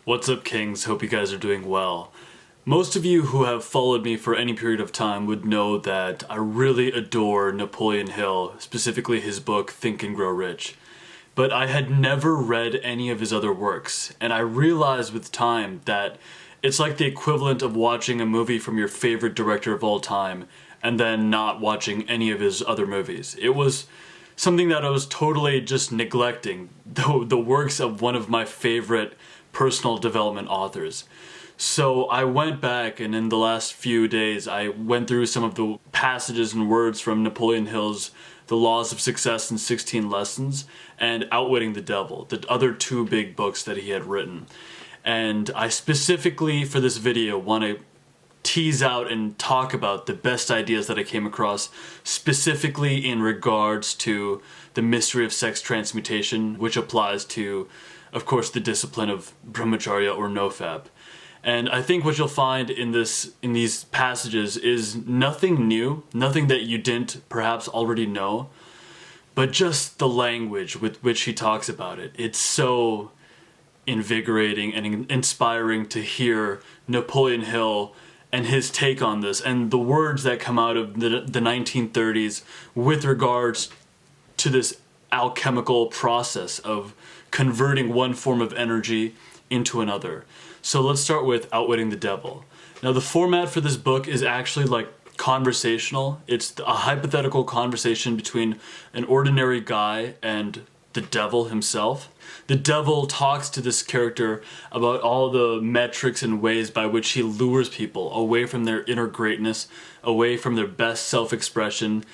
What's up, Kings? Hope you guys are doing well. Most of you who have followed me for any period of time would know that I really adore Napoleon Hill, specifically his book Think and Grow Rich. But I had never read any of his other works, and I realized with time that it's like the equivalent of watching a movie from your favorite director of all time and then not watching any of his other movies. It was something that I was totally just neglecting, the works of one of my favorite personal development authors. So I went back, and in the last few days I went through some of the passages and words from Napoleon Hill's The Laws of Success in 16 Lessons and Outwitting the Devil, the other two big books that he had written. And I specifically, for this video, want to tease out and talk about the best ideas that I came across, specifically in regards to the mystery of sex transmutation, which applies to, of course, the discipline of Brahmacharya or NoFap. And I think what you'll find in these passages is nothing new, nothing that you didn't perhaps already know, but just the language with which he talks about it. It's so invigorating and inspiring to hear Napoleon Hill and his take on this, and the words that come out of the 1930s with regards to this alchemical process of converting one form of energy into another. So let's start with Outwitting the Devil. Now, the format for this book is actually like conversational. It's a hypothetical conversation between an ordinary guy and the devil himself. The devil talks to this character about all the metrics and ways by which he lures people away from their inner greatness, away from their best self-expression,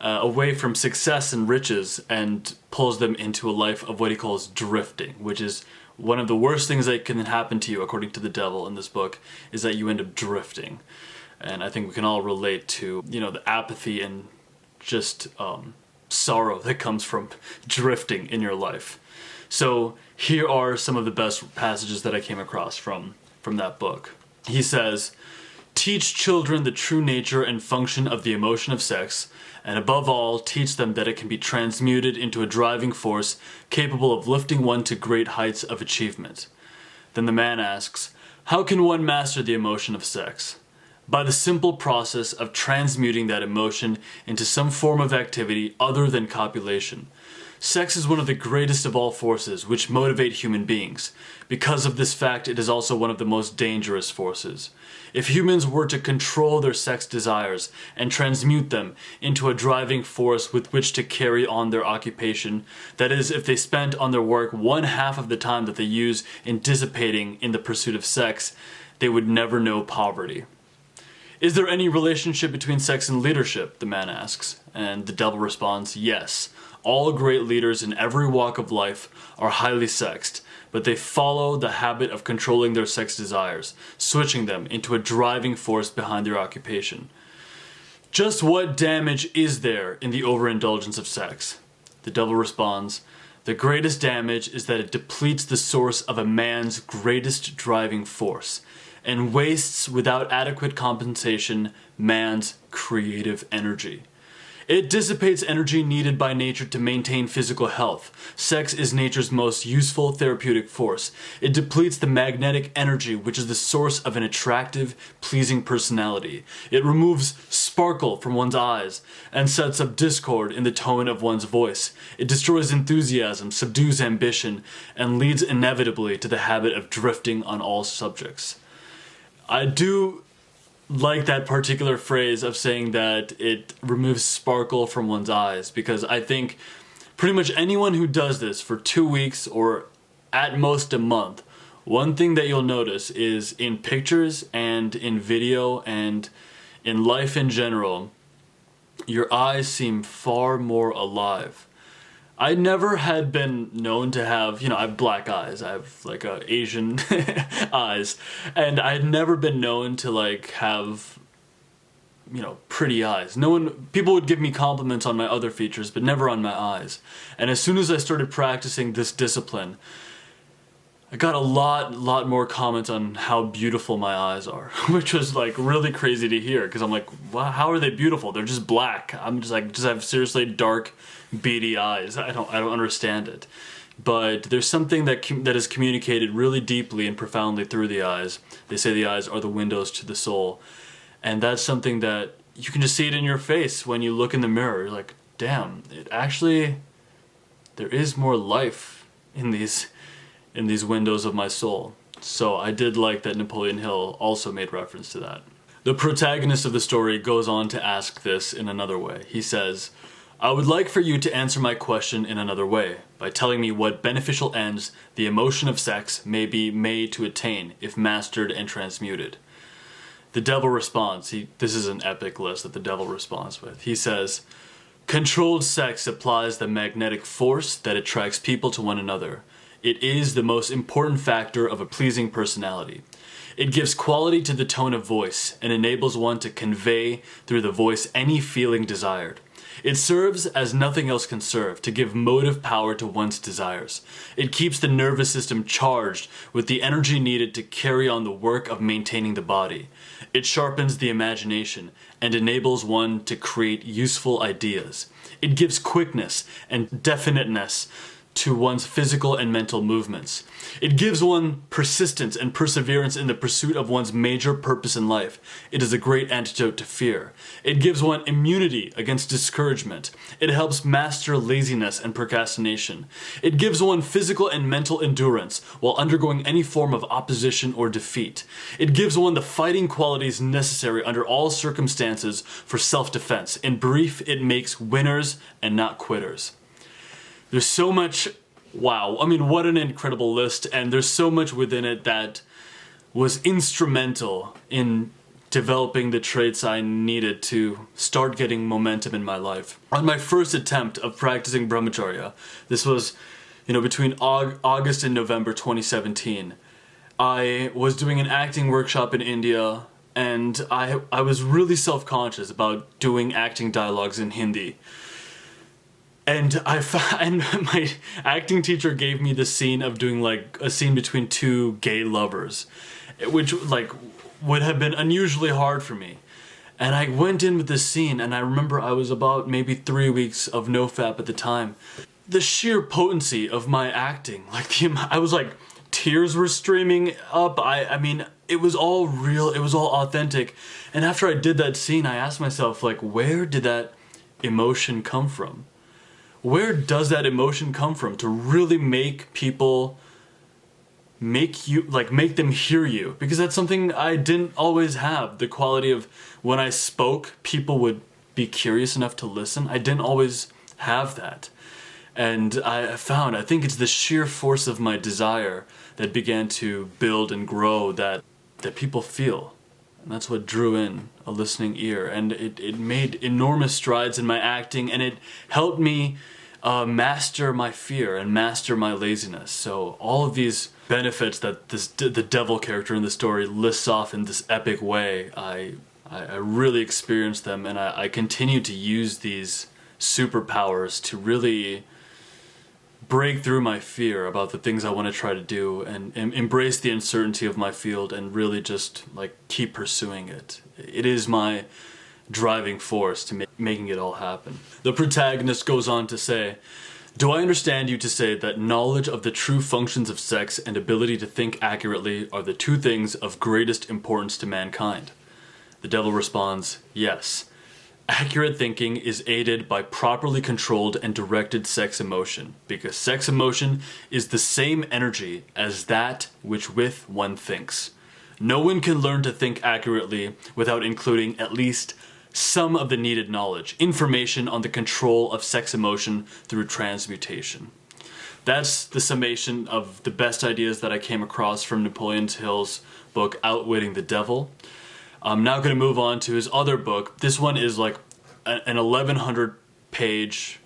away from success and riches, and pulls them into a life of what he calls drifting, which is one of the worst things that can happen to you, according to the devil in this book, is that you end up drifting. And I think we can all relate to, the apathy and just sorrow that comes from drifting in your life. So here are some of the best passages that I came across from that book. He says, "Teach children the true nature and function of the emotion of sex, and above all, teach them that it can be transmuted into a driving force capable of lifting one to great heights of achievement." Then the man asks, "How can one master the emotion of sex?" "By the simple process of transmuting that emotion into some form of activity other than copulation. Sex is one of the greatest of all forces which motivate human beings. Because of this fact, it is also one of the most dangerous forces. If humans were to control their sex desires and transmute them into a driving force with which to carry on their occupation, that is, if they spent on their work 1/2 of the time that they use in dissipating in the pursuit of sex, they would never know poverty." "Is there any relationship between sex and leadership?" the man asks. And the devil responds, "Yes. All great leaders in every walk of life are highly sexed, but they follow the habit of controlling their sex desires, switching them into a driving force behind their occupation. Just what damage is there in the overindulgence of sex?" The devil responds, "The greatest damage is that it depletes the source of a man's greatest driving force, and wastes without adequate compensation man's creative energy. It dissipates energy needed by nature to maintain physical health. Sex is nature's most useful therapeutic force. It depletes the magnetic energy which is the source of an attractive, pleasing personality. It removes sparkle from one's eyes and sets up discord in the tone of one's voice. It destroys enthusiasm, subdues ambition, and leads inevitably to the habit of drifting on all subjects." I do like that particular phrase of saying that it removes sparkle from one's eyes, because I think pretty much anyone who does this for 2 weeks or at most a month, one thing that you'll notice is in pictures and in video and in life in general, your eyes seem far more alive. I never had been known to have, I have black eyes, I have like Asian eyes, and I had never been known to have, pretty eyes. People would give me compliments on my other features, but never on my eyes. And as soon as I started practicing this discipline, I got a lot more comments on how beautiful my eyes are, which was really crazy to hear, because I'm like, wow, how are they beautiful? They're just black. I'm just have seriously dark, beady eyes. I don't understand it. but there's something that is communicated really deeply and profoundly through the eyes. They say the eyes are the windows to the soul, and that's something that you can just see it in your face when you look in the mirror. You're like, damn, there is more life in these windows of my soul. So I did like that Napoleon Hill also made reference to that. The protagonist of the story goes on to ask this in another way. He says, I would like for you to answer my question in another way, by telling me what beneficial ends the emotion of sex may be made to attain if mastered and transmuted. The devil responds, this is an epic list that the devil responds with. He says, controlled sex applies the magnetic force that attracts people to one another. It is the most important factor of a pleasing personality. It gives quality to the tone of voice and enables one to convey through the voice any feeling desired. It serves as nothing else can serve, to give motive power to one's desires. It keeps the nervous system charged with the energy needed to carry on the work of maintaining the body. It sharpens the imagination and enables one to create useful ideas. It gives quickness and definiteness to one's physical and mental movements. It gives one persistence and perseverance in the pursuit of one's major purpose in life. It is a great antidote to fear. It gives one immunity against discouragement. It helps master laziness and procrastination. It gives one physical and mental endurance while undergoing any form of opposition or defeat. It gives one the fighting qualities necessary under all circumstances for self-defense. In brief, it makes winners and not quitters. There's so much, wow, I mean, what an incredible list, and there's so much within it that was instrumental in developing the traits I needed to start getting momentum in my life. On my first attempt of practicing Brahmacharya, this was, between August and November 2017, I was doing an acting workshop in India, and I was really self-conscious about doing acting dialogues in Hindi. And my acting teacher gave me the scene of doing like a scene between two gay lovers, which would have been unusually hard for me. And I went in with this scene, and I remember I was about maybe 3 weeks of NoFap at the time. The sheer potency of my acting, I was like, tears were streaming up. I mean, it was all real, it was all authentic. And after I did that scene, I asked myself, where did that emotion come from? Where does that emotion come from to really make people, make them hear you? Because that's something I didn't always have. The quality of when I spoke, people would be curious enough to listen. I didn't always have that. And I think it's the sheer force of my desire that began to build and grow that people feel. And that's what drew in a listening ear. And it made enormous strides in my acting, and it helped me master my fear and master my laziness. So all of these benefits that the devil character in the story lists off in this epic way, I really experienced them, and I continue to use these superpowers to really break through my fear about the things I want to try to do, and embrace the uncertainty of my field, and really just keep pursuing it. It is my driving force to making it all happen. The protagonist goes on to say, do I understand you to say that knowledge of the true functions of sex and ability to think accurately are the two things of greatest importance to mankind? The devil responds, yes. Accurate thinking is aided by properly controlled and directed sex emotion, because sex emotion is the same energy as that which with one thinks. No one can learn to think accurately without including at least some of the needed knowledge, information on the control of sex emotion through transmutation. That's the summation of the best ideas that I came across from Napoleon Hill's book, Outwitting the Devil. I'm now going to move on to his other book. This one is an 1,100 page,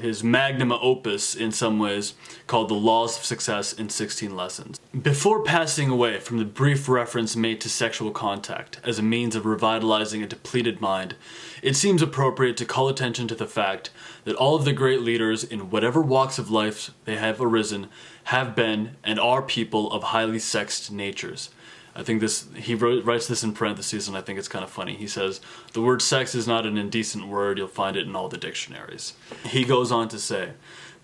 his magnum opus in some ways, called The Laws of Success in 16 Lessons. Before passing away from the brief reference made to sexual contact as a means of revitalizing a depleted mind, it seems appropriate to call attention to the fact that all of the great leaders in whatever walks of life they have arisen have been and are people of highly sexed natures. I think he writes this in parentheses, and I think it's kind of funny. He says, the word sex is not an indecent word, you'll find it in all the dictionaries. He goes on to say,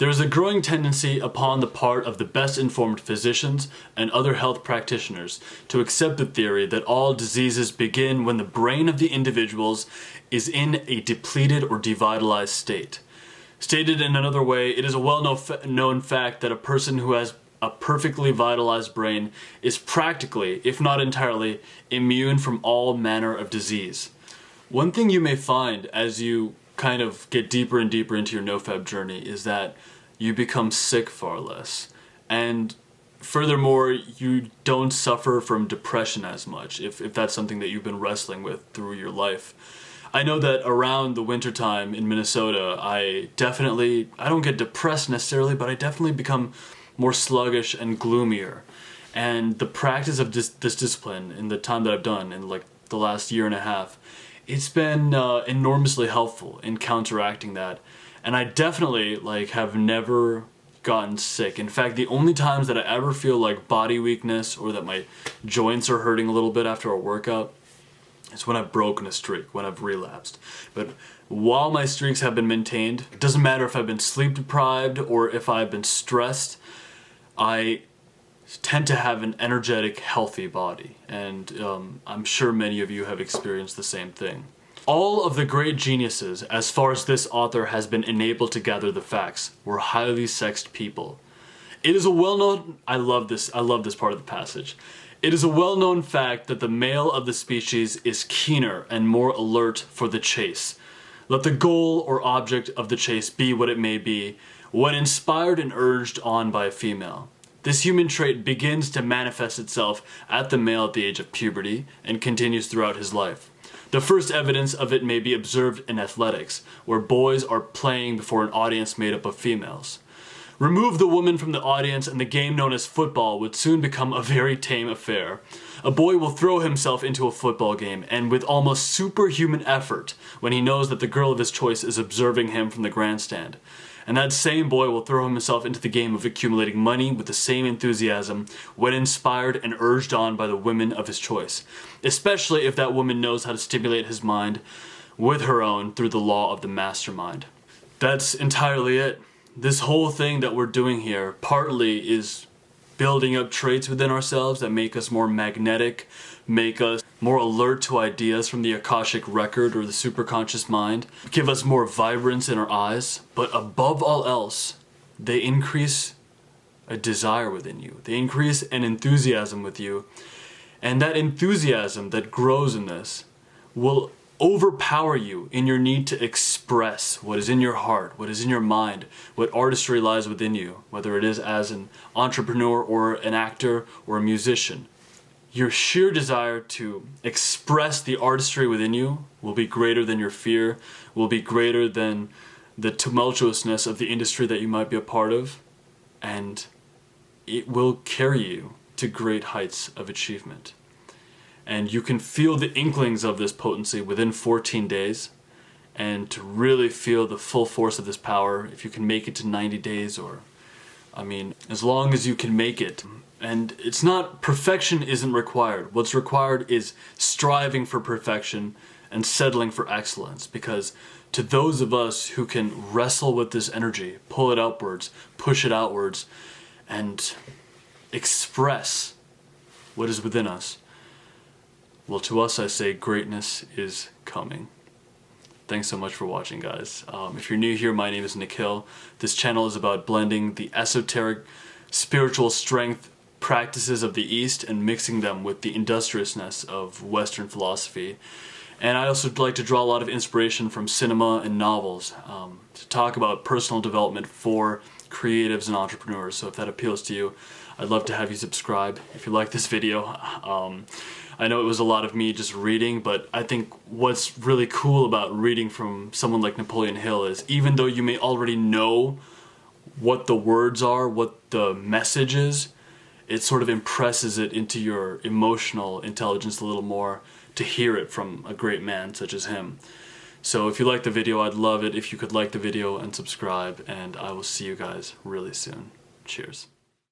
There is a growing tendency upon the part of the best informed physicians and other health practitioners to accept the theory that all diseases begin when the brain of the individuals is in a depleted or devitalized state. Stated in another way, it is a well-known fact that a person who has a perfectly vitalized brain is practically, if not entirely, immune from all manner of disease. One thing you may find as you kind of get deeper and deeper into your NoFap journey is that you become sick far less. And furthermore, you don't suffer from depression as much, if that's something that you've been wrestling with through your life. I know that around the wintertime in Minnesota, I don't get depressed necessarily, but I definitely become more sluggish and gloomier. And the practice of this discipline in the time that I've done in like the last year and a half, it's been enormously helpful in counteracting that. And I definitely have never gotten sick. In fact, the only times that I ever feel like body weakness or that my joints are hurting a little bit after a workout, it's when I've broken a streak, when I've relapsed. But while my streaks have been maintained, it doesn't matter if I've been sleep deprived or if I've been stressed, I tend to have an energetic, healthy body. And I'm sure many of you have experienced the same thing. All of the great geniuses, as far as this author has been enabled to gather the facts, were highly sexed people. It is a well-known, I love this part of the passage. It is a well-known fact that the male of the species is keener and more alert for the chase. Let the goal or object of the chase be what it may be, when inspired and urged on by a female. This human trait begins to manifest itself at the male at the age of puberty and continues throughout his life. The first evidence of it may be observed in athletics, where boys are playing before an audience made up of females. Remove the woman from the audience and the game known as football would soon become a very tame affair. A boy will throw himself into a football game, and with almost superhuman effort, when he knows that the girl of his choice is observing him from the grandstand. And that same boy will throw himself into the game of accumulating money with the same enthusiasm when inspired and urged on by the women of his choice, especially if that woman knows how to stimulate his mind with her own through the law of the mastermind. That's entirely it. This whole thing that we're doing here partly is building up traits within ourselves that make us more magnetic, make us more alert to ideas from the Akashic record or the superconscious mind, give us more vibrance in our eyes, but above all else, they increase a desire within you. They increase an enthusiasm with you, and that enthusiasm that grows in this will overpower you in your need to express what is in your heart, what is in your mind, what artistry lies within you, whether it is as an entrepreneur or an actor or a musician. Your sheer desire to express the artistry within you will be greater than your fear, will be greater than the tumultuousness of the industry that you might be a part of, and it will carry you to great heights of achievement. And you can feel the inklings of this potency within 14 days. And to really feel the full force of this power, if you can make it to 90 days as long as you can make it. And it's not, perfection isn't required. What's required is striving for perfection and settling for excellence. Because to those of us who can wrestle with this energy, pull it outwards, push it outwards, and express what is within us, well, to us, I say greatness is coming. Thanks so much for watching, guys. If you're new here, my name is Nikhil. This channel is about blending the esoteric, spiritual strength practices of the East and mixing them with the industriousness of Western philosophy. And I also like to draw a lot of inspiration from cinema and novels to talk about personal development for creatives and entrepreneurs. So if that appeals to you, I'd love to have you subscribe if you like this video. I know it was a lot of me just reading, but I think what's really cool about reading from someone like Napoleon Hill is even though you may already know what the words are, what the message is, it sort of impresses it into your emotional intelligence a little more to hear it from a great man such as him. So if you like the video, I'd love it if you could like the video and subscribe, and I will see you guys really soon. Cheers.